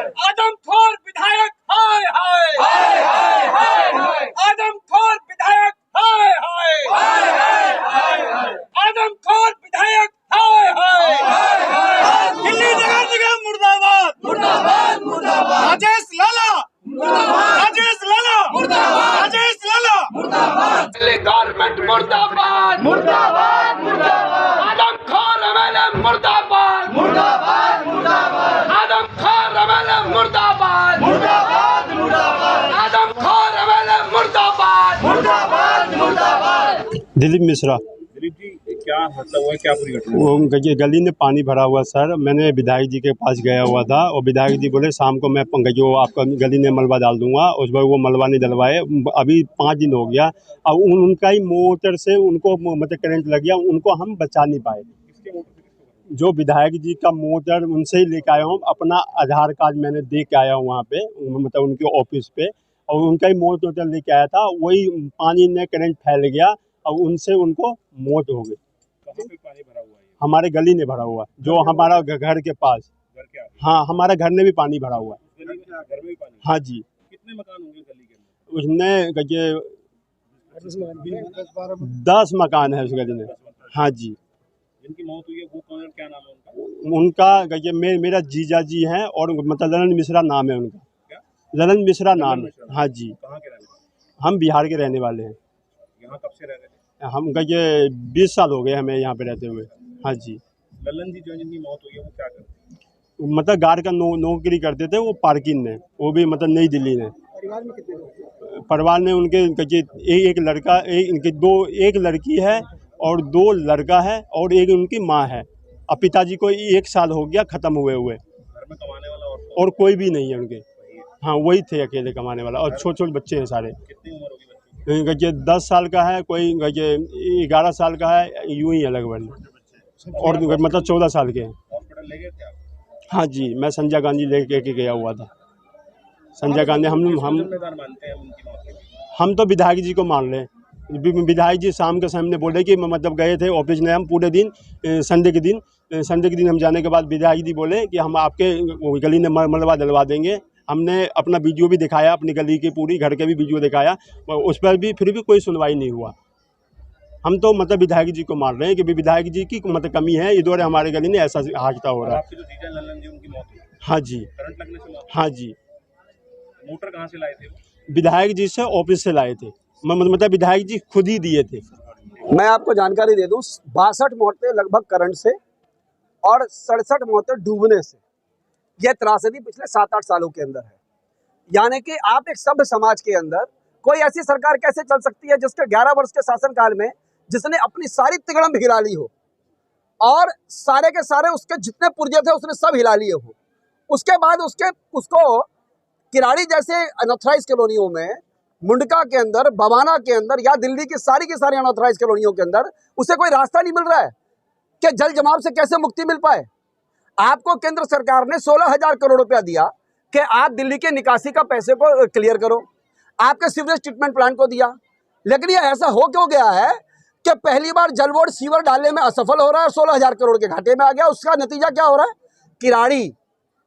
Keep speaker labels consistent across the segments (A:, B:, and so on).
A: आदमखोर विधायक हाय हाय हाय हाय हाय हाय आदमखोर विधायक हाय हाय हाय हाय हाय हाय आदमखोर विधायक हाय हाय हाय हाय दिल्ली नगर निगम मुर्दाबाद मुर्दाबाद मुर्दाबाद राजेश लाला मुर्दाबाद राजेश लाला मुर्दाबाद राजेश लाला मुर्दाबाद गवर्नमेंट मुर्दाबाद मुर्दाबाद मुर्दाबाद आदमखोर एमएलए मुर्दाबाद मुर्दाबाद मुर्दाबाद आदमखोर एमएलए मुर्दाबाद मुर्दाबाद मुर्दाबाद आदमखोर एमएलए मुर्दाबाद मुर्दाबाद मुर्दाबाद।
B: दिलीप मिश्रा।
C: दिलीप जी, क्या हादसा हुआ है, क्या पूरी घटना?
B: वो गली में पानी भरा हुआ सर, मैंने विधायक जी के पास गया हुआ था और विधायक जी बोले शाम को मैं जो आपका गली में मलबा डाल दूंगा। उस पर वो मलबा नहीं डलवाए, अभी 5 दिन हो गया। अब उनका ही मोटर से उनको मतलब करंट लग गया, उनको हम बचा नहीं पाए। जो विधायक जी का मोटर उनसे ही लेके आया हूँ, अपना आधार कार्ड मैंने दे के आया हूँ वहाँ पे, मतलब उनके ऑफिस पे, और उनका ही मोटर लेके आया था। वही पानी में करंट फैल गया और उनसे उनको मौत हो गई।
C: कहाँ पे पानी भरा हुआ है?
B: हमारे गली में भरा हुआ, जो हमारा घर के पास।
C: घर के आगे?
B: हाँ, हमारे घर में भी पानी भरा हुआ है।
C: घर में भी पानी?
B: हाँ जी।
C: कितने मकान होंगे गली के अंदर?
B: उसने ये 10 मकान है उस गली में। हाँ जी।
C: जिनकी मौत हुई है वो कौन है, क्या नाम है उनका?
B: उनका मेरा जीजा जी हैं और मतलब ललन मिश्रा नाम है उनका।
C: क्या?
B: ललन मिश्रा नाम है। हाँ जी।
C: कहाँ के रहने वाले?
B: हम बिहार के रहने वाले हैं।
C: यहाँ कब से रह रहे थे?
B: हम ये 20 साल हो गए हमें यहाँ पे रहते हुए। हाँ जी।
C: ललन जी जो जिनकी मौत हुई है वो क्या करते हैं?
B: मतलब गार्ड का नौकरी करते थे वो पार्किंग में, वो भी मतलब नई दिल्ली में।
C: परिवार में कितने लोग?
B: परिवार में उनके एक लड़का, एक लड़की है और 2 लड़का है और एक उनकी माँ है। अब पिताजी को 1 साल हो गया ख़त्म हुए।
C: घर में कमाने वाला
B: और कोई भी नहीं है उनके। हाँ, वही थे अकेले कमाने वाला, और छोटे छोटे बच्चे हैं सारे।
C: कितनी उम्र होगी बच्चे?
B: ये 10 साल का है, कोई 11 साल का है, यूं ही है लगभग, और मतलब 14 साल के हैं।
C: हॉस्पिटल ले गए थे आप?
B: हाँ जी, मैं संजय गांधी लेके के गया हुआ था। संजय गांधी हम
C: जिम्मेदार मानते हैं उनकी मौत के?
B: हम तो विधायक जी को मान रहे हैं। विधायक जी शाम के सामने बोले कि मतलब गए थे ऑफिस में, हम पूरे दिन संडे के दिन हम जाने के बाद विधायक जी बोले कि हम आपके गली में मलबा डलवा देंगे। हमने अपना वीडियो भी दिखाया, अपनी गली की पूरी घर के भी वीडियो दिखाया, उस पर भी फिर भी कोई सुनवाई नहीं हुआ। हम तो मतलब विधायक जी को मान रहे हैं कि विधायक जी की मतलब कमी है, इधर हमारे गली में ऐसा हादसा हो रहा है।
C: आपके जो जीजा ललन जी उनकी मौत हुई?
B: हाँ जी।
C: करंट लगने से मौत?
B: हाँ जी।
C: मोटर कहाँ से लाए थे वो?
B: विधायक जी से ऑफिस से लाए थे, मतलब विधायक जी खुद ही दिए थे।
D: मैं आपको जानकारी दे दूं, 62 मौतें लगभग करंट से और 67 मौतें डूबने से। यह त्रासदी पिछले 7-8 सालों के अंदर है। यानी कि आप एक सभ्य समाज के अंदर कोई ऐसी सरकार कैसे चल सकती है जिसके 11 वर्ष के शासनकाल में जिसने अपनी सारी तिगड़म हिला ली हो और सारे के सारे उसके जितने पुर्जे थे उसने सब हिला लिए हो। उसके बाद उसको किराड़ी जैसे अनऑथराइज कॉलोनियों में, मुंडका के अंदर, बवाना के अंदर या दिल्ली की सारी अनऑथराइज कॉलोनियों के अंदर उसे कोई रास्ता नहीं मिल रहा है कि जल जमाव से कैसे मुक्ति मिल पाए। आपको केंद्र सरकार ने 16,000 करोड़ रुपया दिया कि आप दिल्ली के निकासी का पैसे को क्लियर करो, आपके सीवरेज ट्रीटमेंट प्लांट को दिया, लेकिन ये ऐसा हो क्यों गया है कि पहली बार जल बोर्ड सीवर डालने में असफल हो रहा है, 16,000 करोड़ के घाटे में आ गया। उसका नतीजा क्या हो रहा है? Kirari,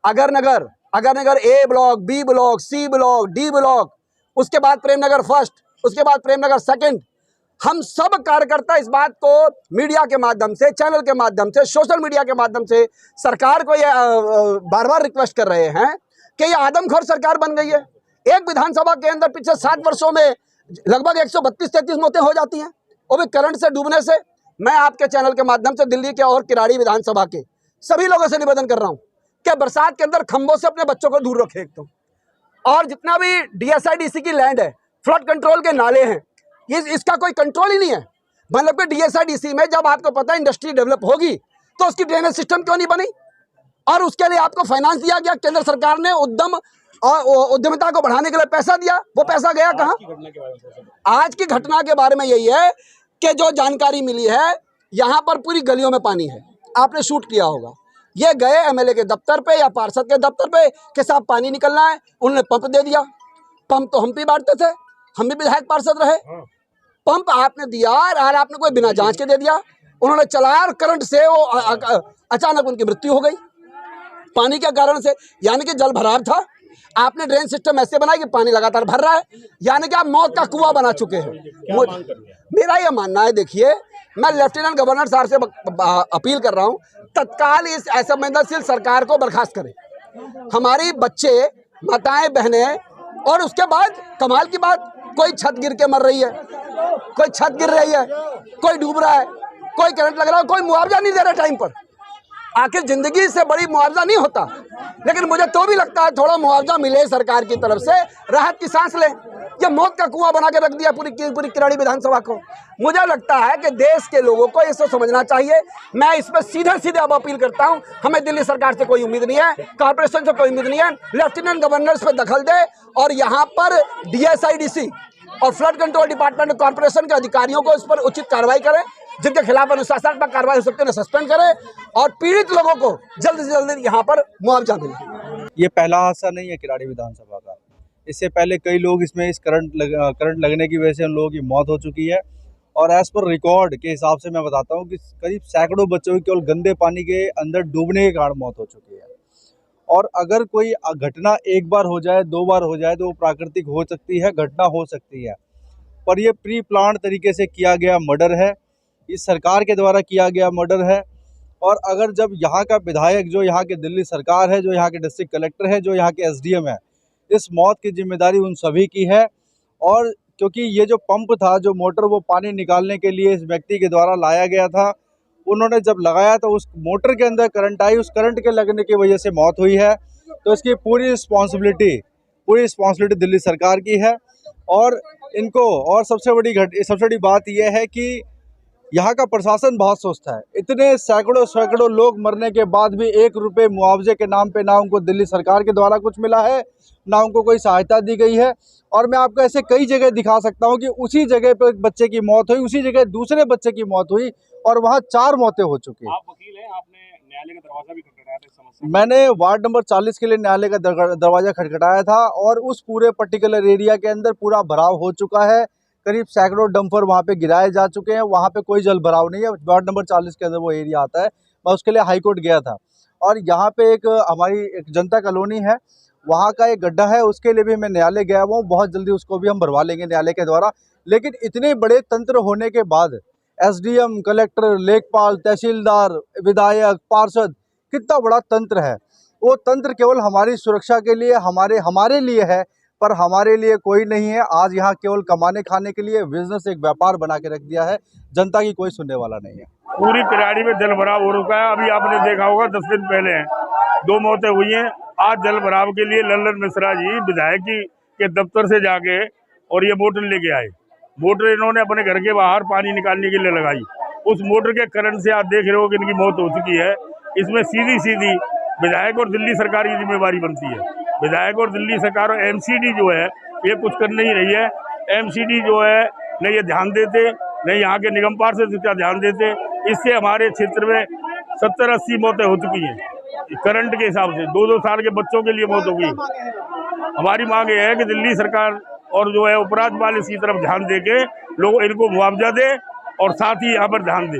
D: Agarnagar A block, B block, C block, D block, उसके बाद प्रेमनगर फर्स्ट, उसके बाद प्रेमनगर सेकंड। हम सब कार्यकर्ता इस बात को मीडिया के माध्यम से, चैनल के माध्यम से, सोशल मीडिया के माध्यम से सरकार को ये बार बार रिक्वेस्ट कर रहे हैं कि ये आदमखोर सरकार बन गई है। एक विधानसभा के अंदर पिछले 7 वर्षों में लगभग 132-33 मौतें हो जाती हैं, वो भी करंट से डूबने से। मैं आपके चैनल के माध्यम से दिल्ली के और किराड़ी विधानसभा के सभी लोगों से निवेदन कर रहा हूँ कि बरसात के अंदर खंभों से अपने बच्चों को दूर रखें एक तो, और जितना भी DSIDC की लैंड है, फ्लड कंट्रोल के नाले हैं, इसका कोई कंट्रोल ही नहीं है। मतलब कि DSIDC में जब आपको पता है इंडस्ट्री डेवलप होगी तो उसकी ड्रेनेज सिस्टम क्यों नहीं बनी, और उसके लिए आपको फाइनेंस दिया गया, केंद्र सरकार ने उद्यम और उद्यमिता को बढ़ाने के लिए पैसा दिया, वो पैसा गया कहाँ? आज की घटना के बारे में यही है कि जो जानकारी मिली है, यहाँ पर पूरी गलियों में पानी है, आपने शूट किया होगा। ये गए MLA के दफ्तर पे या पार्षद के दफ्तर पे कि साहब पानी निकलना है, उन्होंने पंप दे दिया। पंप तो हम भी बांटते थे, हम भी विधायक पार्षद रहे। पंप आपने दिया और आपने कोई बिना जांच के दे दिया। उन्होंने चलाया और करंट से वो अचानक उनकी मृत्यु हो गई। पानी के कारण से, यानी कि जल भराव था, आपने ड्रेन सिस्टम ऐसे बनाया कि पानी लगातार भर रहा है, यानी कि आप मौत का कुआं बना चुके हैं। मेरा ये मानना है, देखिए मैं लेफ्टिनेंट गवर्नर साहब से अपील कर रहा हूँ, तत्काल इस असंवेदनशील सरकार को बर्खास्त करें। हमारी बच्चे, माताएं, बहनें, और उसके बाद कमाल की बात, कोई छत गिर के मर रही है, कोई छत गिर रही है, कोई डूब रहा है, कोई करंट लग रहा है, कोई मुआवजा नहीं दे रहा टाइम पर। आखिर जिंदगी से बड़ी मुआवजा नहीं होता, लेकिन मुझे तो भी लगता है थोड़ा मुआवजा मिले सरकार की तरफ से, राहत की सांस ले। ये मौत का कुआं बना के रख दिया पूरी किराड़ी विधानसभा को। मुझे लगता है कि देश के लोगों को इसको समझना चाहिए। मैं इस पर सीधे सीधे अब अपील करता हूं, हमें दिल्ली सरकार से कोई उम्मीद नहीं है, कॉर्पोरेशन से कोई उम्मीद नहीं है। लेफ्टिनेंट गवर्नर इस पर दखल दे और यहाँ पर DSIDC और फ्लड कंट्रोल डिपार्टमेंट कॉर्पोरेशन के अधिकारियों को इस पर उचित कार्रवाई करें, जिनके खिलाफ अनुशासनात्मक कार्रवाई हो सकती है सस्पेंड करें, और पीड़ित लोगों को जल्द से जल्द यहाँ पर मुआवजा मिले।
E: ये पहला हादसा नहीं है किराड़ी विधानसभा का। इससे पहले कई लोग इसमें करंट लगने की वजह से उन लोगों की मौत हो चुकी है, और एज पर रिकॉर्ड के हिसाब से मैं बताता हूँ कि करीब सैकड़ों बच्चों की केवल गंदे पानी के अंदर डूबने के कारण मौत हो चुकी है। और अगर कोई घटना एक बार हो जाए, 2 बार हो जाए, तो वो प्राकृतिक हो सकती है, घटना हो सकती है, पर ये प्री प्लान तरीके से किया गया मर्डर है, इस सरकार के द्वारा किया गया मर्डर है। और अगर जब यहाँ का विधायक, जो यहाँ के दिल्ली सरकार है, जो यहाँ के डिस्ट्रिक्ट कलेक्टर है, जो यहाँ के SDM है, इस मौत की जिम्मेदारी उन सभी की है। और क्योंकि ये जो पंप था, जो मोटर, वो पानी निकालने के लिए इस व्यक्ति के द्वारा लाया गया था, उन्होंने जब लगाया तो उस मोटर के अंदर करंट आई, उस करंट के लगने की वजह से मौत हुई है। तो इसकी पूरी रिस्पॉन्सिबिलिटी दिल्ली सरकार की है। और इनको, और सबसे बड़ी बात यह है कि यहाँ का प्रशासन बहुत सुस्त है। इतने सैकड़ों लोग मरने के बाद भी 1 रुपये मुआवजे के नाम पे ना उनको दिल्ली सरकार के द्वारा कुछ मिला है, ना उनको कोई सहायता दी गई है। और मैं आपको ऐसे कई जगह दिखा सकता हूँ कि उसी जगह पे एक बच्चे की मौत हुई, उसी जगह दूसरे बच्चे की मौत हुई, और वहाँ 4 मौतें हो चुकी हैं।
C: आप वकील हैं, आपने न्यायालय का दरवाजा भी खटखटाया था इस समस्या।
E: मैंने वार्ड नंबर 40 के लिए न्यायालय का दरवाजा खटखटाया था, और उस पूरे पर्टिकुलर एरिया के अंदर पूरा भराव हो चुका है। करीब सैकड़ों डंपर वहाँ पे गिराए जा चुके हैं, वहाँ पे कोई जल भराव नहीं है। वार्ड नंबर 40 के अंदर वो एरिया आता है, मैं उसके लिए हाई कोर्ट गया था। और यहाँ पे हमारी एक जनता कॉलोनी है, वहाँ का एक गड्ढा है, उसके लिए भी मैं न्यायालय गया हुआ हूँ। बहुत जल्दी उसको भी हम भरवा लेंगे न्यायालय के द्वारा। लेकिन इतने बड़े तंत्र होने के बाद SDM, कलेक्टर, लेखपाल, तहसीलदार, विधायक, पार्षद, कितना बड़ा तंत्र है। वो तंत्र केवल हमारी सुरक्षा के लिए, हमारे लिए है, पर हमारे लिए कोई नहीं है। आज यहाँ केवल कमाने खाने के लिए बिजनेस, एक व्यापार बना के रख दिया है। जनता की कोई सुनने वाला नहीं है।
F: पूरी किराड़ी में जल भराव हो रखा है। अभी आपने देखा होगा 10 दिन पहले 2 मौतें हुई हैं। आज जल भराव के लिए लल्लन मिश्रा जी विधायक के दफ्तर से जाके और ये मोटर लेके आए। मोटर इन्होंने अपने घर के बाहर पानी निकालने के लिए लगाई। उस मोटर के करंट से आप देख रहे हो कि इनकी मौत हो चुकी है। इसमें सीधी विधायक और दिल्ली सरकार की जिम्मेवारी बनती है। विधायक और दिल्ली सरकार और MCD जो है ये कुछ कर नहीं रही है। MCD जो है न ये ध्यान देते, न यहाँ के निगम पार्षद इसका ध्यान देते। इससे हमारे क्षेत्र में 70-80 मौतें हो चुकी हैं करंट के हिसाब से। 2-2 साल के बच्चों के लिए मौत हो गई। हमारी मांग ये है कि दिल्ली सरकार और जो है उपराज्यपाल इसकी तरफ ध्यान दे के लोग इनको मुआवजा दे और साथ ही यहाँ पर ध्यान दे।